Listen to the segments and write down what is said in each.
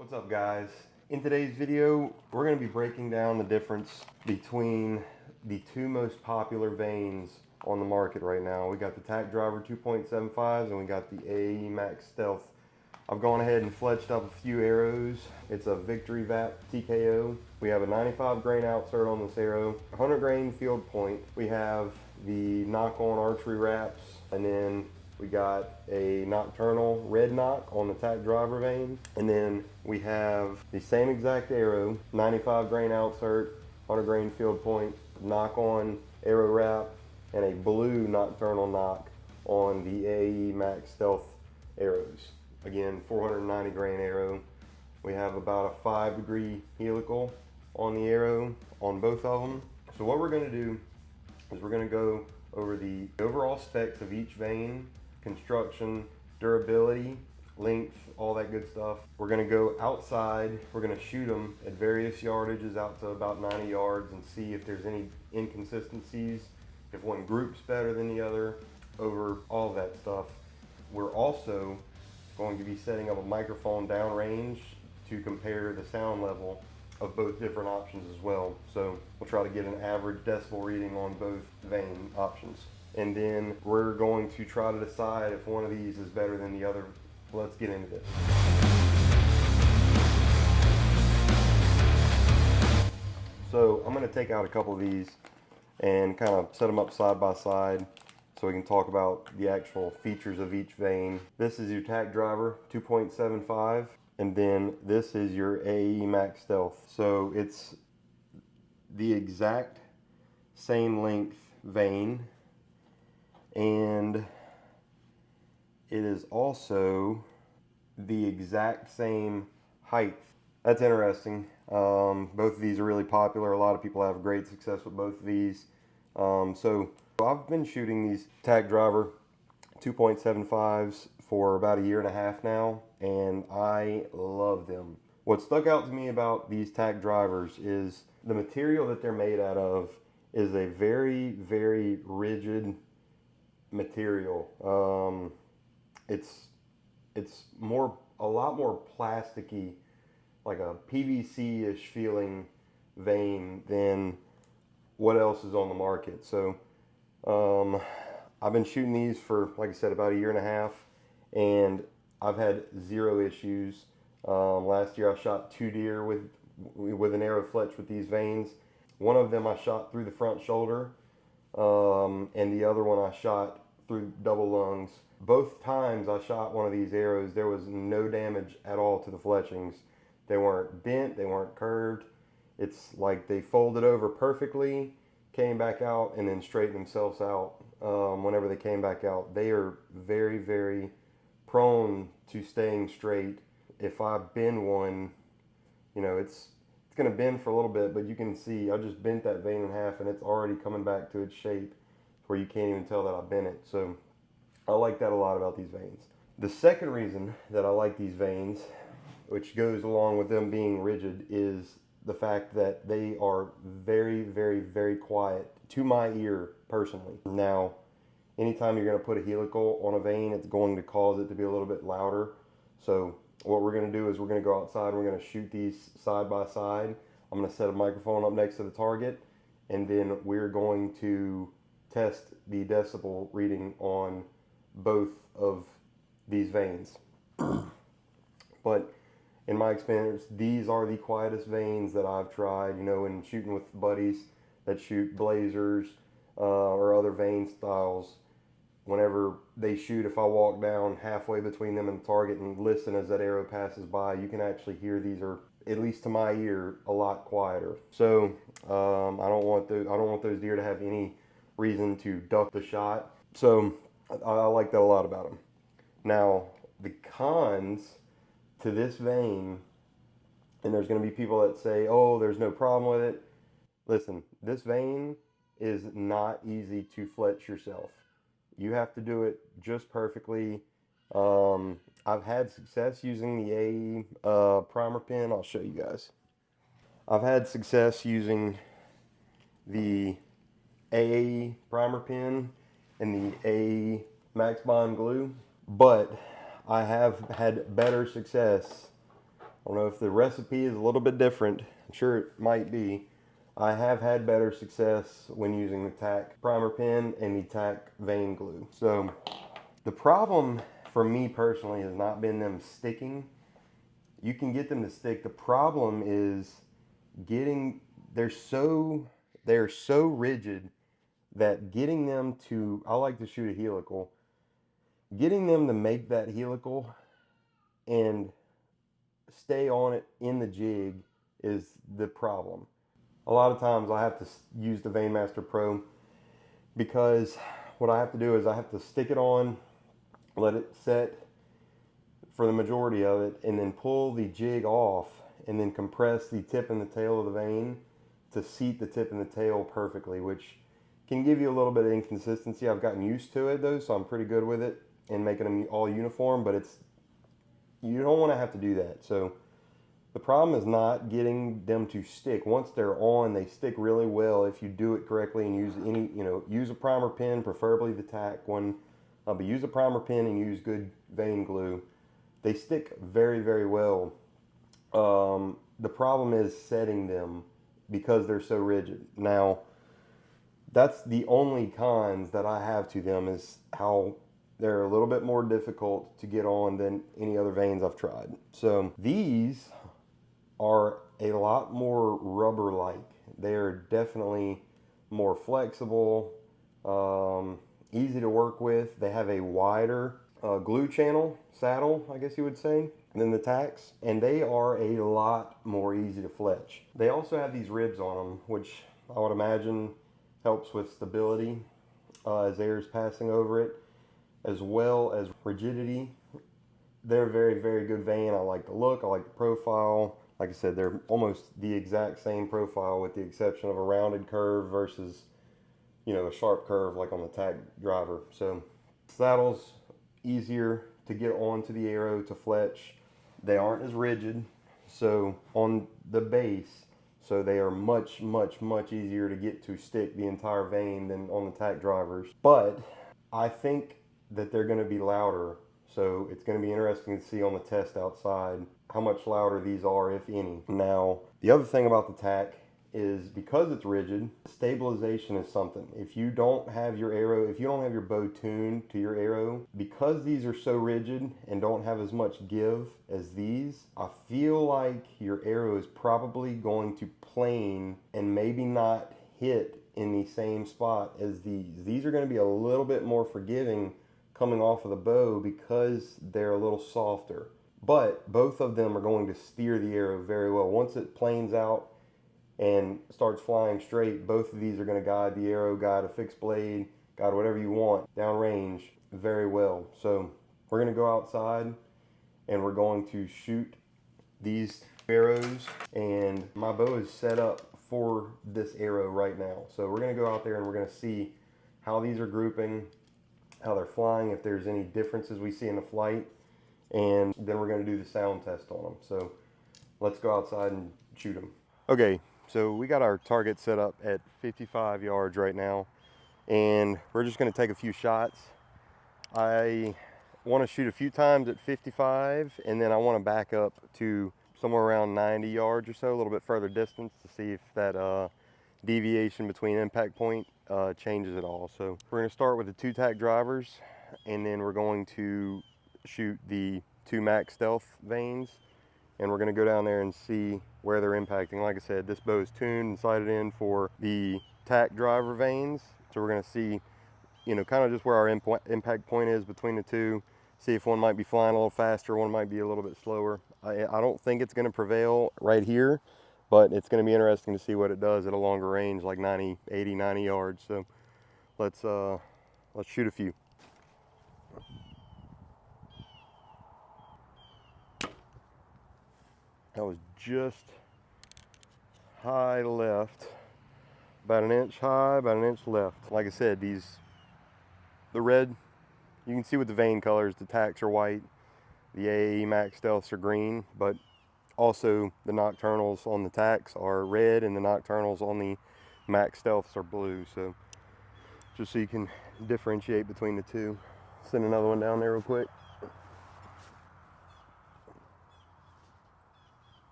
What's up, guys? In today's video, we're going to be breaking down the difference between the two most popular vanes on the market right now. We got the TAC Driver 2.75s and we got the AAE Max Stealth. I've gone ahead and fletched up a few arrows. It's a Victory VAP TKO. We have a 95 grain outsert on this arrow, 100 grain field point. We have the knock-on archery wraps, and then we got a nocturnal red knock on the TAC Driver vane. And then we have the same exact arrow, 95 grain outsert, 100 grain field point, knock-on arrow wrap, and a blue nocturnal knock on the AAE Max Stealth arrows. Again, 490 grain arrow. We have about a 5-degree helical on the arrow on both of them. So what we're going to do is we're going to go over the overall specs of each vane, construction, durability, length, all that good stuff. We're going to go outside. We're going to shoot them at various yardages out to about 90 yards and see if there's any inconsistencies, if one group's better than the other, over all that stuff. We're also going to be setting up a microphone downrange to compare the sound level of both different options as well. So we'll try to get an average decibel reading on both vane options. And then we're going to try to decide if one of these is better than the other. Let's get into this. So I'm going to take out a couple of these and kind of set them up side by side so we can talk about the actual features of each vane. This is your TAC Driver 2.75, and then this is your AAE Max Stealth. So it's the exact same length vane, and it is also the exact same height. That's interesting. Both of these are really popular. A lot of people have great success with both of these. So I've been shooting these TAC Driver 2.75s for about a year and a half now, and I love them. What stuck out to me about these TAC Drivers is the material that they're made out of is a very, very rigid material. It's a lot more plasticky, like a PVC-ish feeling vane than what else is on the market. So I've been shooting these for, like I said, about a year and a half, and I've had zero issues. Last year I shot 2 deer with an arrow fletch with these vanes. One of them I shot through the front shoulder, and the other one I shot through double lungs. Both times I shot one of these arrows, there was no damage at all to the fletchings. They weren't bent, they weren't curved. It's like they folded over perfectly, came back out, and then straightened themselves out whenever they came back out. They are very, very prone to staying straight. If I bend one, you know, it's going to bend for a little bit, but you can see I just bent that vane in half and it's already coming back to its shape where you can't even tell that I bent it. So I like that a lot about these vanes. The second reason that I like these vanes, which goes along with them being rigid, is the fact that they are very, very, very quiet to my ear personally. Now, anytime you're going to put a helical on a vane, it's going to cause it to be a little bit louder. So what we're going to do is we're going to go outside, we're going to shoot these side by side. I'm going to set a microphone up next to the target, and then we're going to test the decibel reading on both of these vanes. But in my experience, these are the quietest vanes that I've tried, you know, in shooting with buddies that shoot blazers or other vane styles. Whenever they shoot, if I walk down halfway between them and the target and listen as that arrow passes by, you can actually hear these are, at least to my ear, a lot quieter. So I don't want those deer to have any reason to duck the shot. So I like that a lot about them. Now, the cons to this vane, and there's going to be people that say, oh, there's no problem with it. Listen, this vane is not easy to fletch yourself. You have to do it just perfectly. I've had success using the AAE primer pin. I'll show you guys. I've had success using the AAE primer pin and the AAE Max Bond glue, but I have had better success I don't know if the recipe is a little bit different. I'm sure it might be. I have had better success when using the TAC primer pen and the TAC Vane glue. So the problem for me personally has not been them sticking. You can get them to stick. The problem is getting, they're so rigid that getting them to, I like to shoot a helical, getting them to make that helical and stay on it in the jig is the problem. A lot of times I have to use the Vane Master Pro because what I have to do is I have to stick it on, let it set for the majority of it, and then pull the jig off and then compress the tip and the tail of the vane to seat the tip and the tail perfectly, which can give you a little bit of inconsistency. I've gotten used to it though, so I'm pretty good with it and making them all uniform, but you don't want to have to do that. So the problem is not getting them to stick. Once they're on, they stick really well if you do it correctly and use use a primer pen, preferably the TAC one, but use a primer pen and use good Vane glue. They stick very, very well. The problem is setting them because they're so rigid. Now, that's the only cons that I have to them, is how they're a little bit more difficult to get on than any other vanes I've tried. So these are a lot more rubber-like. They're definitely more flexible, easy to work with. They have a wider glue channel saddle, I guess you would say, than the TACs, and they are a lot more easy to fletch. They also have these ribs on them, which I would imagine helps with stability as air is passing over it, as well as rigidity. They're very, very good vane. I like the look, I like the profile. Like I said, they're almost the exact same profile with the exception of a rounded curve versus, a sharp curve like on the TAC Driver. So saddle's easier to get onto the arrow to fletch. They aren't as rigid, so on the base, so they are much, much, much easier to get to stick the entire vane than on the TAC Drivers. But I think that they're going to be louder, so it's going to be interesting to see on the test outside how much louder these are, if any. Now, the other thing about the TAC is because it's rigid, stabilization is something. If you don't have your arrow, if you don't have your bow tuned to your arrow, because these are so rigid and don't have as much give as these, I feel like your arrow is probably going to plane and maybe not hit in the same spot as these. These are going to be a little bit more forgiving coming off of the bow because they're a little softer. But both of them are going to steer the arrow very well. Once it planes out and starts flying straight, both of these are going to guide the arrow, guide a fixed blade, guide whatever you want downrange very well. So we're going to go outside and we're going to shoot these arrows, and my bow is set up for this arrow right now. So we're going to go out there and we're going to see how these are grouping, how they're flying, if there's any differences we see in the flight, and then we're going to do the sound test on them. So let's go outside and shoot them. Okay, so we got our target set up at 55 yards right now, and we're just going to take a few shots. I want to shoot a few times at 55, and then I want to back up to somewhere around 90 yards or so, a little bit further distance, to see if that deviation between impact point changes at all. So we're going to start with the 2 TAC Drivers, and then we're going to shoot the 2 Max Stealth vanes, and we're going to go down there and see where they're impacting. Like I said, this bow is tuned and sighted in for the TAC Driver vanes, so we're going to see, kind of just where our impact point is between the two, see if one might be flying a little faster, one might be a little bit slower. I don't think it's going to prevail right here, but it's going to be interesting to see what it does at a longer range, like 80, 90 yards. So let's shoot a few. That was just high left, about an inch high, about an inch left. Like I said, the red, you can see with the vane colors, the TACs are white, the AAE Max Stealths are green, but also the nocturnals on the TACs are red and the nocturnals on the Max Stealths are blue. So just so you can differentiate between the two. Send another one down there real quick.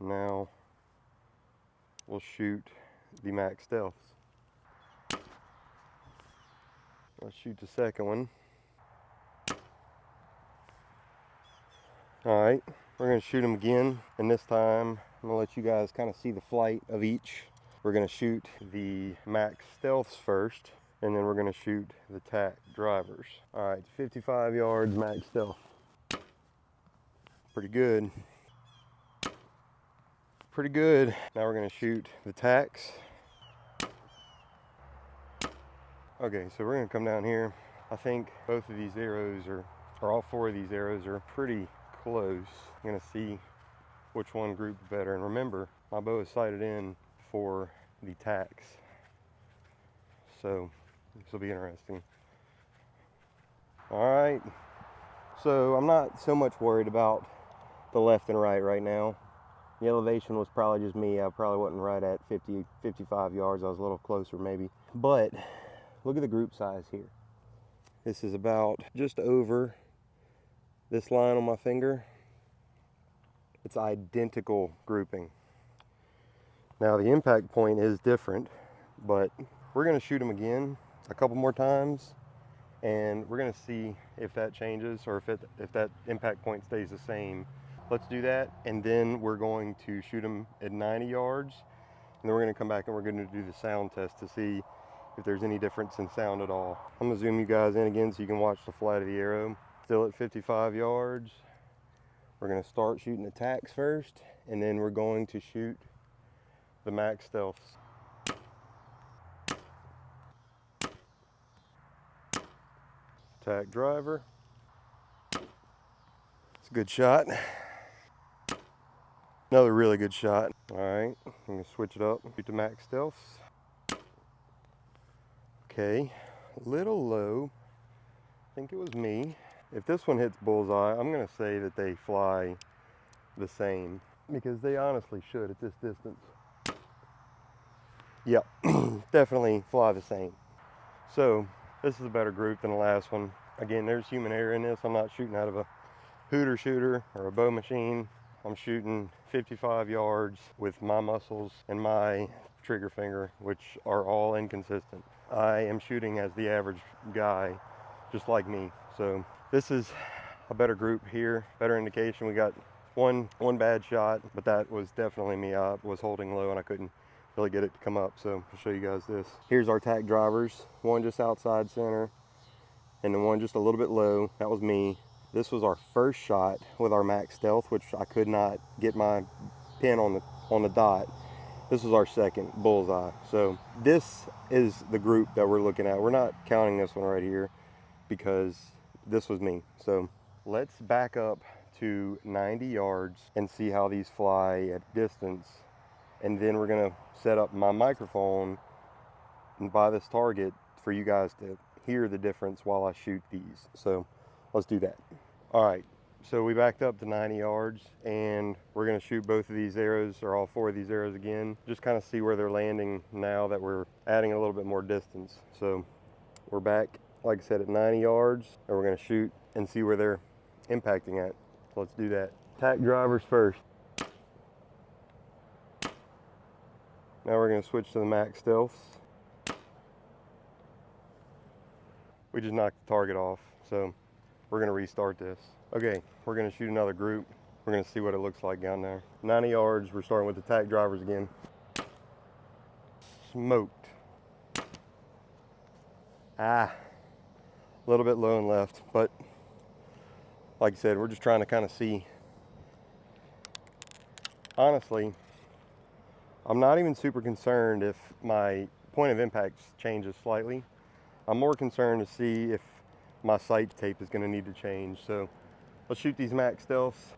Now we'll shoot the Max Stealth. Let's shoot the second one. All right, we're gonna shoot them again, and this time I'm gonna let you guys kind of see the flight of each. We're gonna shoot the Max Stealths first, and then we're gonna shoot the TAC Drivers. All right, 55 yards Max Stealth. Pretty good. Pretty good. Now we're gonna shoot the TACs. Okay, so we're gonna come down here. I think both of these arrows or all four of these arrows are pretty close. I'm gonna see which one groups better. And remember, my bow is sighted in for the TACs. So this will be interesting. All right, so I'm not so much worried about the left and right now. The elevation was probably just me. I probably wasn't right at 50, 55 yards. I was a little closer maybe. But look at the group size here. This is about just over this line on my finger. It's identical grouping. Now the impact point is different, but we're gonna shoot them again a couple more times, and we're gonna see if that changes or if that impact point stays the same. Let's do that, and then we're going to shoot them at 90 yards, and then we're gonna come back and we're gonna do the sound test to see if there's any difference in sound at all. I'm gonna zoom you guys in again so you can watch the flight of the arrow. Still at 55 yards. We're gonna start shooting the TACs first, and then we're going to shoot the Max Stealths. TAC Driver. It's a good shot. Another really good shot. All right, I'm gonna switch it up. Shoot the Max Stealths. Okay, a little low. I think it was me. If this one hits bullseye, I'm gonna say that they fly the same, because they honestly should at this distance. Yep, definitely fly the same. So this is a better group than the last one. Again, there's human error in this. I'm not shooting out of a hooter shooter or a bow machine. I'm shooting 55 yards with my muscles and my trigger finger, which are all inconsistent. I am shooting as the average guy, just like me. So this is a better group here, better indication. We got one bad shot, but that was definitely me. I was holding low and I couldn't really get it to come up. So I'll show you guys this. Here's our TAC drivers. One just outside center, and then one just a little bit low. That was me. This was our first shot with our Max Stealth, which I could not get my pin on the dot. This was our second bullseye. So this is the group that we're looking at. We're not counting this one right here because this was me. So let's back up to 90 yards and see how these fly at distance. And then we're gonna set up my microphone by this target for you guys to hear the difference while I shoot these. So let's do that. All right, so we backed up to 90 yards and we're gonna shoot both of these arrows, or all four of these arrows again, just kind of see where they're landing now that we're adding a little bit more distance. So we're back, like I said, at 90 yards, and we're gonna shoot and see where they're impacting at. So let's do that. TAC drivers first. Now we're gonna switch to the Max Stealths. We just knocked the target off, so we're gonna restart this. Okay, we're gonna shoot another group. We're gonna see what it looks like down there. 90 yards, we're starting with the TAC drivers again. Smoked. A little bit low and left, but like I said, we're just trying to kind of see. Honestly, I'm not even super concerned if my point of impact changes slightly. I'm more concerned to see if my sight tape is gonna need to change. So let's shoot these Max Stealths.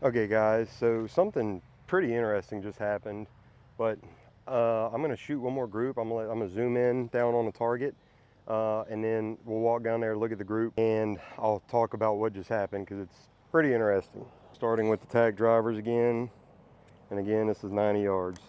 Okay guys, so something pretty interesting just happened, but I'm gonna shoot one more group. I'm gonna zoom in down on the target, and then we'll walk down there, look at the group, and I'll talk about what just happened because it's pretty interesting. Starting with the TAC drivers again, and again, this is 90 yards.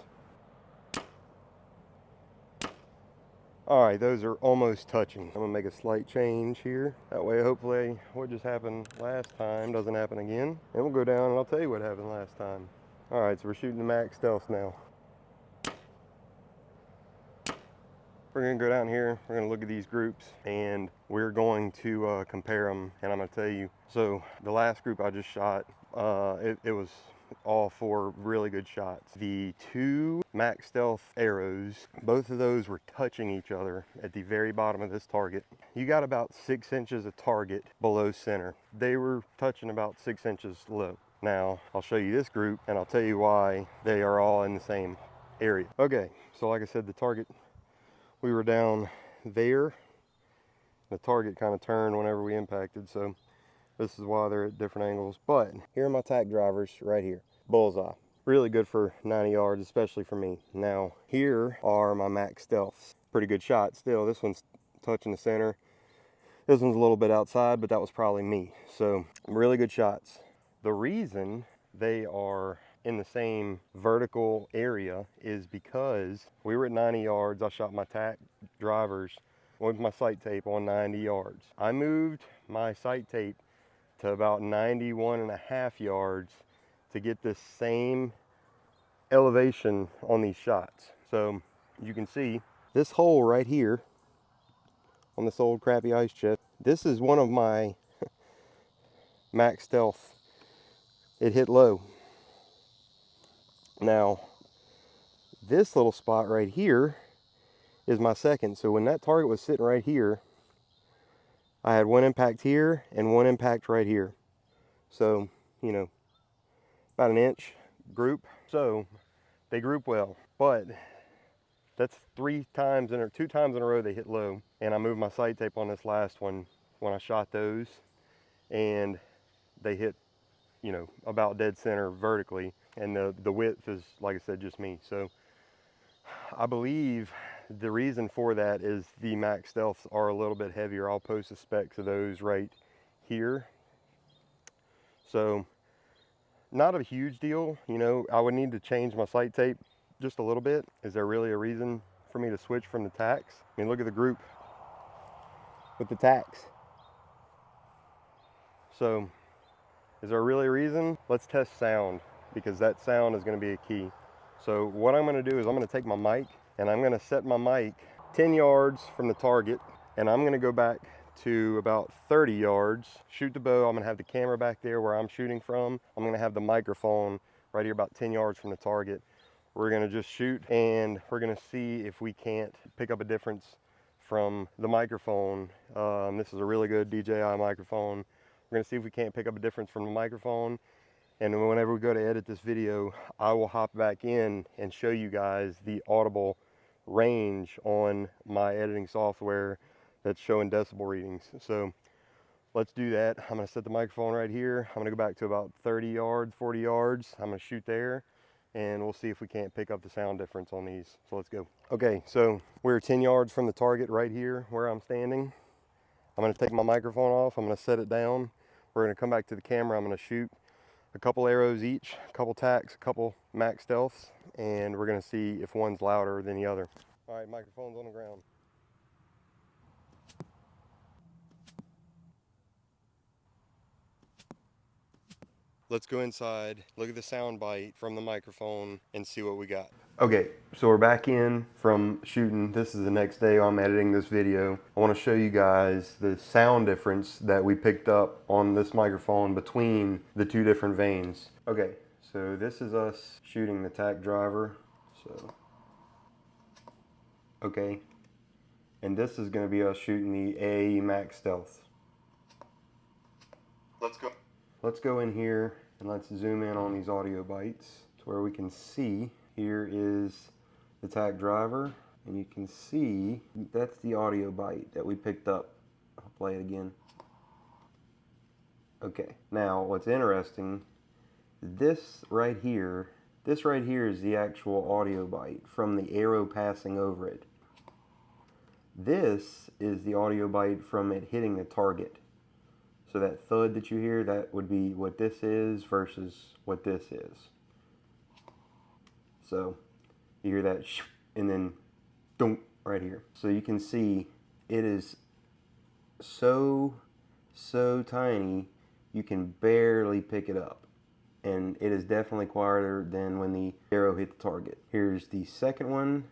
All right, those are almost touching. I'm gonna make a slight change here. That way, hopefully, what just happened last time doesn't happen again. And we'll go down and I'll tell you what happened last time. All right, so we're shooting the Max Stealth now. We're gonna go down here, we're gonna look at these groups, and we're going to compare them, and I'm gonna tell you. So the last group I just shot, it was all 4 really good shots. The 2 Max Stealth arrows, both of those were touching each other at the very bottom of this target. You got about 6 inches of target below center. They were touching about 6 inches low. Now, I'll show you this group, and I'll tell you why they are all in the same area. Okay, so like I said, the target, we were down there. The target kind of turned whenever we impacted, so this is why they're at different angles. But here are my TAC drivers right here. Bullseye. Really good for 90 yards, especially for me. Now, here are my Max Stealths. Pretty good shot still. This one's touching the center. This one's a little bit outside, but that was probably me. So, really good shots. The reason they are in the same vertical area is because we were at 90 yards. I shot my TAC drivers with my sight tape on 90 yards. I moved my sight tape to about 91.5 yards to get this same elevation on these shots. So you can see this hole right here on this old crappy ice chest. This is one of my Max Stealth. It hit low. Now, this little spot right here is my second. So when that target was sitting right here, I had 1 impact here and 1 impact right here. So, you know, about an inch group. So they group well, but that's 2 times in a row they hit low. And I moved my sight tape on this last one when I shot those, and they hit, you know, about dead center vertically. And the width is, like I said, just me. So I believe the reason for that is the Max Stealths are a little bit heavier. I'll post the specs of those right here. So not a huge deal. You know, I would need to change my sight tape just a little bit. Is there really a reason for me to switch from the TACs? I mean, look at the group with the TACs. So is there really a reason? Let's test sound, because that sound is going to be a key. So what I'm going to do is I'm going to take my mic and I'm going to set my mic 10 yards from the target, and I'm going to go back to about 30 yards, shoot the bow. I'm going to have the camera back there where I'm shooting from. I'm going to have the microphone right here about 10 yards from the target. We're going to just shoot, and we're going to see if we can't pick up a difference from the microphone. This is a really good DJI microphone. We're going to see if we can't pick up a difference from the microphone. And whenever we go to edit this video, I will hop back in and show you guys the audible range on my editing software that's showing decibel readings. So let's do that. I'm going to set the microphone right here. I'm going to go back to about 30 yards, 40 yards. I'm going to shoot there, and we'll see if we can't pick up the sound difference on these. So let's go. Okay, so we're 10 yards from the target right here where I'm standing. I'm going to take my microphone off. I'm going to set it down. We're going to come back to the camera. I'm going to shoot a couple arrows each, a couple TACs, a couple Max Stealths, and we're going to see if one's louder than the other. All right, microphone's on the ground. Let's go inside, look at the sound bite from the microphone, and see what we got. Okay, so we're back in from shooting. This is the next day I'm editing this video. I want to show you guys the sound difference that we picked up on this microphone between the 2 different Vanes. Okay, so this is us shooting the TAC Driver. So, okay, and this is going to be us shooting the AAE Max Stealth. Let's go. Let's go in here and let's zoom in on these audio bites to where we can see. Here is the TAC Driver, and you can see that's the audio bite that we picked up. I'll play it again. Okay, now what's interesting, this right here is the actual audio bite from the arrow passing over it. This is the audio bite from it hitting the target. So that thud that you hear, that would be what this is versus what this is. So you hear that and then don't, right here. So you can see it is so tiny you can barely pick it up, and it is definitely quieter than when the arrow hit the target. Here's the second one.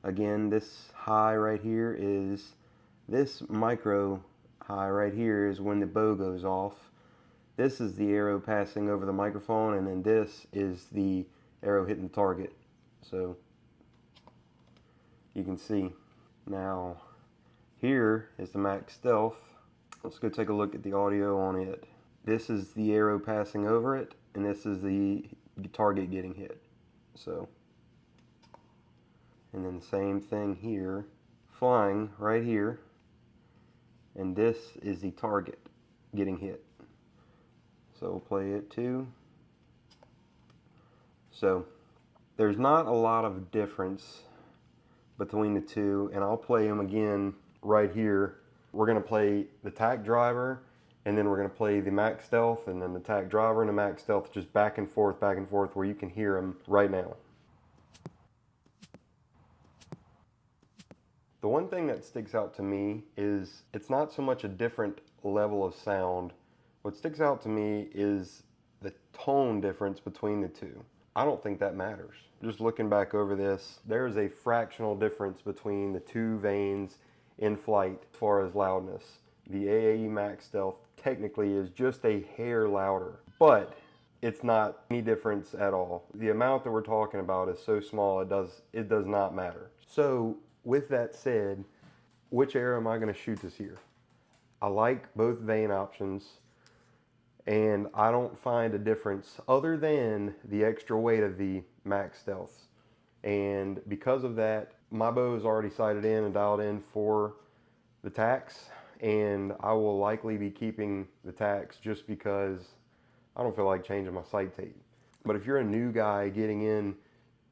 Again, this high right here is this micro high right here is when the bow goes off. This is the arrow passing over the microphone, and then this is the arrow hitting the target. So you can see. Now here is the Max Stealth. Let's go take a look at the audio on it. This is the arrow passing over it, and this is the target getting hit. So, and then the same thing here, flying right here, and this is the target getting hit. So we'll play it too. So there's not a lot of difference between the two, and I'll play them again right here. We're going to play the TAC Driver, and then we're going to play the Max Stealth, and then the TAC Driver and the Max Stealth, just back and forth, where you can hear them right now. The one thing that sticks out to me is it's not so much a different level of sound. What sticks out to me is the tone difference between the two. I don't think that matters. Just looking back over this, there's a fractional difference between the two Vanes in flight as far as loudness. The AAE Max Stealth technically is just a hair louder, but it's not any difference at all. The amount that we're talking about is so small, it does not matter. So with that said, which arrow am I going to shoot this year? I like both Vane options, and I don't find a difference other than the extra weight of the Max Stealth. And because of that, my bow is already sighted in and dialed in for the TACs, and I will likely be keeping the TACs just because I don't feel like changing my sight tape. But if you're a new guy getting in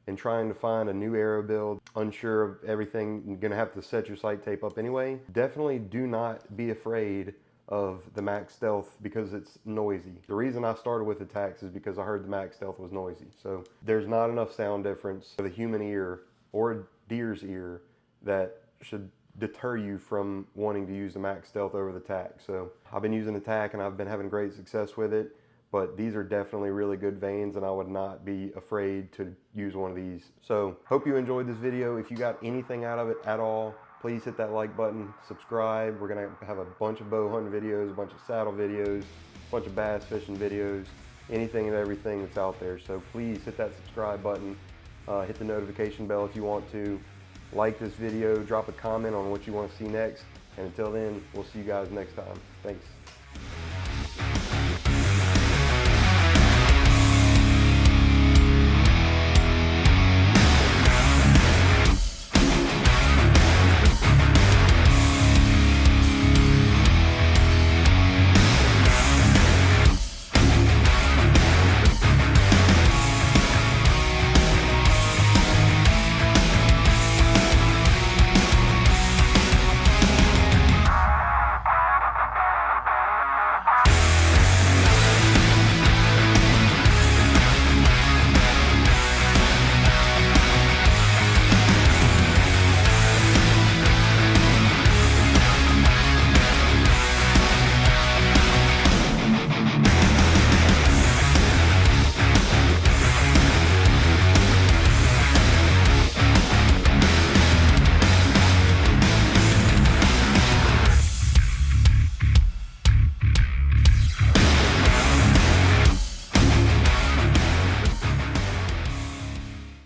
and trying to find a new arrow build, unsure of everything, you're gonna have to set your sight tape up anyway, definitely do not be afraid of the Max Stealth because it's noisy. The reason I started with the TACs is because I heard the Max Stealth was noisy. So there's not enough sound difference for the human ear or a deer's ear that should deter you from wanting to use the Max Stealth over the TAC. So I've been using the TAC and I've been having great success with it, but these are definitely really good Vanes, and I would not be afraid to use one of these. So hope you enjoyed this video. If you got anything out of it at all, please hit that like button, subscribe. We're gonna have a bunch of bow hunting videos, a bunch of saddle videos, a bunch of bass fishing videos, anything and everything that's out there. So please hit that subscribe button, hit the notification bell if you want to. Like this video, drop a comment on what you want to see next, and until then, we'll see you guys next time. Thanks.